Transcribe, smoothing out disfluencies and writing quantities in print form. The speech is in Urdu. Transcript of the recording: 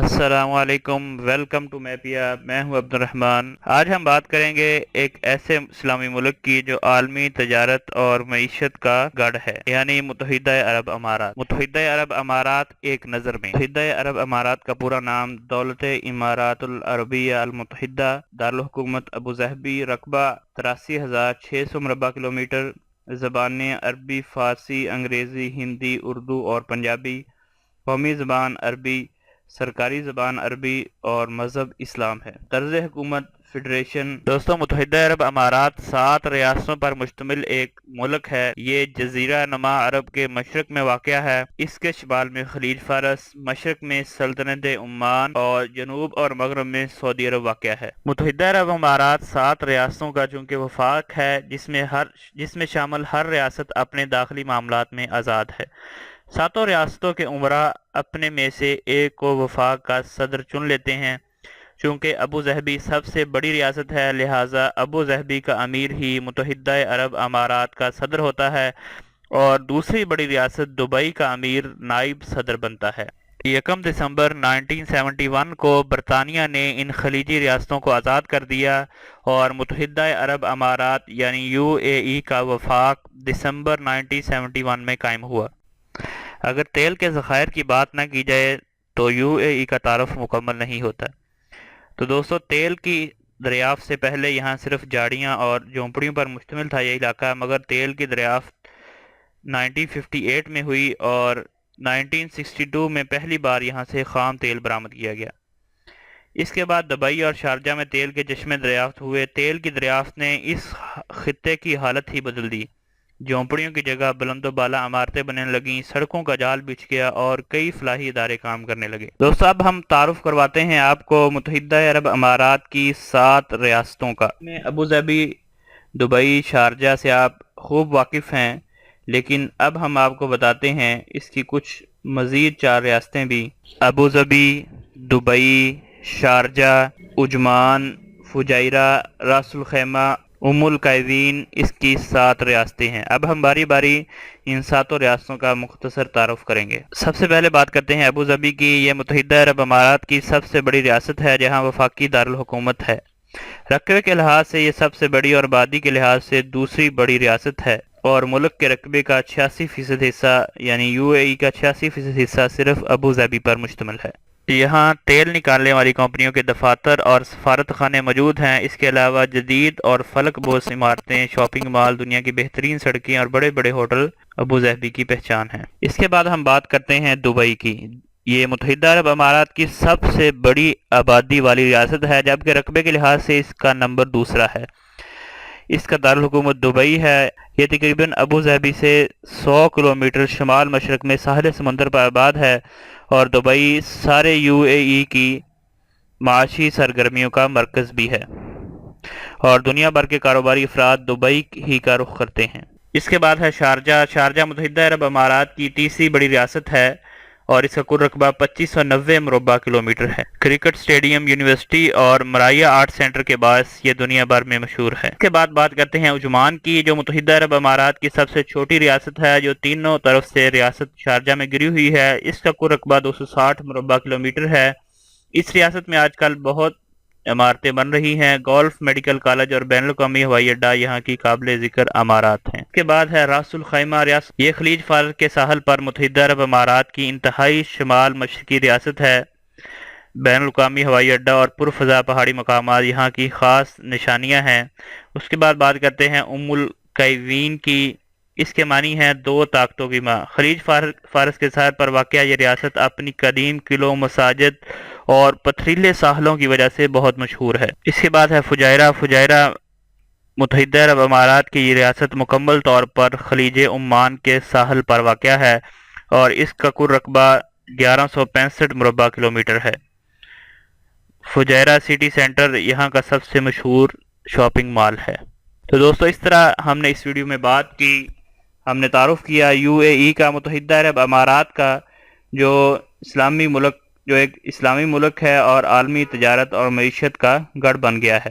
السلام علیکم، ویلکم ٹو میپیا۔ میں ہوں عبد الرحمن۔ آج ہم بات کریں گے ایک ایسے اسلامی ملک کی جو عالمی تجارت اور معیشت کا گڑھ ہے، یعنی متحدہ عرب امارات۔ متحدہ عرب امارات ایک نظر میں، متحدہ عرب امارات کا پورا نام دولت امارات العربیہ المتحدہ، دارالحکومت ابوظہبی، رقبہ 83,600 مربع کلومیٹر، زبانیں عربی، فارسی، انگریزی، ہندی، اردو اور پنجابی، قومی زبان عربی، سرکاری زبان عربی اور مذہب اسلام ہے۔ طرز حکومت فیڈریشن۔ دوستوں، متحدہ عرب امارات 7 ریاستوں پر مشتمل ایک ملک ہے۔ یہ جزیرہ نما عرب کے مشرق میں واقع ہے۔ اس کے شمال میں خلیج فارس، مشرق میں سلطنت عمان اور جنوب اور مغرب میں سعودی عرب واقع ہے۔ متحدہ عرب امارات 7 ریاستوں کا چونکہ وفاق ہے، جس میں شامل ہر ریاست اپنے داخلی معاملات میں آزاد ہے۔ 7 ریاستوں کے امراء اپنے میں سے ایک کو وفاق کا صدر چن لیتے ہیں۔ چونکہ ابوظہبی سب سے بڑی ریاست ہے، لہٰذا ابوظہبی کا امیر ہی متحدہ عرب امارات کا صدر ہوتا ہے اور دوسری بڑی ریاست دبئی کا امیر نائب صدر بنتا ہے۔ 1 دسمبر 1971 کو برطانیہ نے ان خلیجی ریاستوں کو آزاد کر دیا اور متحدہ عرب امارات یعنی UAE کا وفاق دسمبر 1971 میں قائم ہوا۔ اگر تیل کے ذخائر کی بات نہ کی جائے تو UAE کا تعارف مکمل نہیں ہوتا۔ تو دوستو، تیل کی دریافت سے پہلے یہاں صرف جھاڑیاں اور جھونپڑیوں پر مشتمل تھا یہ علاقہ، مگر تیل کی دریافت 1958 میں ہوئی اور 1962 میں پہلی بار یہاں سے خام تیل برآمد کیا گیا۔ اس کے بعد دبئی اور شارجہ میں تیل کے چشمے دریافت ہوئے۔ تیل کی دریافت نے اس خطے کی حالت ہی بدل دی۔ جھونپڑیوں کی جگہ بلند و بالا عمارتیں بننے لگیں، سڑکوں کا جال بچھ گیا اور کئی فلاحی ادارے کام کرنے لگے۔ دوستو، اب ہم تعارف کرواتے ہیں آپ کو متحدہ عرب امارات کی 7 ریاستوں کا۔ میں ابوظہبی، دبئی، شارجہ سے آپ خوب واقف ہیں، لیکن اب ہم آپ کو بتاتے ہیں اس کی کچھ مزید 4 ریاستیں بھی۔ Abu Dhabi, Dubai, Sharjah, Ajman, Fujairah, Ras Al Khaimah, Umm Al Quwain, اس کی 7 ریاستیں ہیں۔ اب ہم باری باری ان 7 ریاستوں کا مختصر تعارف کریں گے۔ سب سے پہلے بات کرتے ہیں ابوظہبی کی۔ یہ متحدہ عرب امارات کی سب سے بڑی ریاست ہے، جہاں وفاقی دارالحکومت ہے۔ رقبے کے لحاظ سے یہ سب سے بڑی اور آبادی کے لحاظ سے دوسری بڑی ریاست ہے، اور ملک کے رقبے کا 86% حصہ یعنی UAE کا 86% حصہ صرف ابوظہبی پر مشتمل ہے۔ یہاں تیل نکالنے والی کمپنیوں کے دفاتر اور سفارت خانے موجود ہیں۔ اس کے علاوہ جدید اور فلک بوس عمارتیں، شاپنگ مال، دنیا کی بہترین سڑکیں اور بڑے بڑے ہوٹل ابوظہبی کی پہچان ہیں۔ اس کے بعد ہم بات کرتے ہیں دبئی کی۔ یہ متحدہ عرب امارات کی سب سے بڑی آبادی والی ریاست ہے، جبکہ رقبے کے لحاظ سے اس کا نمبر دوسرا ہے۔ اس کا دارالحکومت دبئی ہے۔ یہ تقریباً ابوظہبی سے 100 کلومیٹر شمال مشرق میں ساحل سمندر پر آباد ہے، اور دبئی سارے UAE کی معاشی سرگرمیوں کا مرکز بھی ہے، اور دنیا بھر کے کاروباری افراد دبئی ہی کا رخ کرتے ہیں۔ اس کے بعد ہے شارجہ۔ شارجہ متحدہ عرب امارات کی تیسری بڑی ریاست ہے اور اس کا کل رقبہ 2590 مربع کلومیٹر ہے۔ کرکٹ اسٹیڈیم، یونیورسٹی اور مرایہ آرٹ سینٹر کے باعث یہ دنیا بھر میں مشہور ہے۔ اس کے بعد بات کرتے ہیں عجمان کی، جو متحدہ عرب امارات کی سب سے چھوٹی ریاست ہے، جو تینوں طرف سے ریاست شارجہ میں گری ہوئی ہے۔ اس کا کل رقبہ 260 مربع کلومیٹر ہے۔ اس ریاست میں آج کل بہت عمارتیں بن رہی ہیں۔ گولف میڈیکل کالج اور بین الاقوامی ہوائی اڈہ یہاں کی قابل ذکر عمارات ہیں۔ اس کے بعد ہے راس الخیمہ ریاست۔ یہ خلیج فارس کے ساحل پر متحدہ عرب امارات کی انتہائی شمال مشرقی ریاست ہے۔ بین الاقوامی ہوائی اڈہ اور پرفضا پہاڑی مقامات یہاں کی خاص نشانیاں ہیں۔ اس کے بعد بات کرتے ہیں القعیوین کی۔ اس کے معنی ہیں 2 طاقتوں کی ماں۔ خلیج فارس کے ساحل پر واقع یہ ریاست اپنی قدیم قلعوں، مساجد اور پتھریلے ساحلوں کی وجہ سے بہت مشہور ہے۔ اس کے بعد ہے فجائرہ۔ فجائرہ متحدہ عرب امارات کی یہ ریاست مکمل طور پر خلیج عمان کے ساحل پر واقع ہے، اور اس کا کل رقبہ 1165 مربع کلومیٹر ہے۔ فجائرہ سٹی سینٹر یہاں کا سب سے مشہور شاپنگ مال ہے۔ تو دوستو، اس طرح ہم نے اس ویڈیو میں بات کی، ہم نے تعارف کیا UAE کا، متحدہ عرب امارات کا، جو ایک اسلامی ملک ہے اور عالمی تجارت اور معیشت کا گڑھ بن گیا ہے۔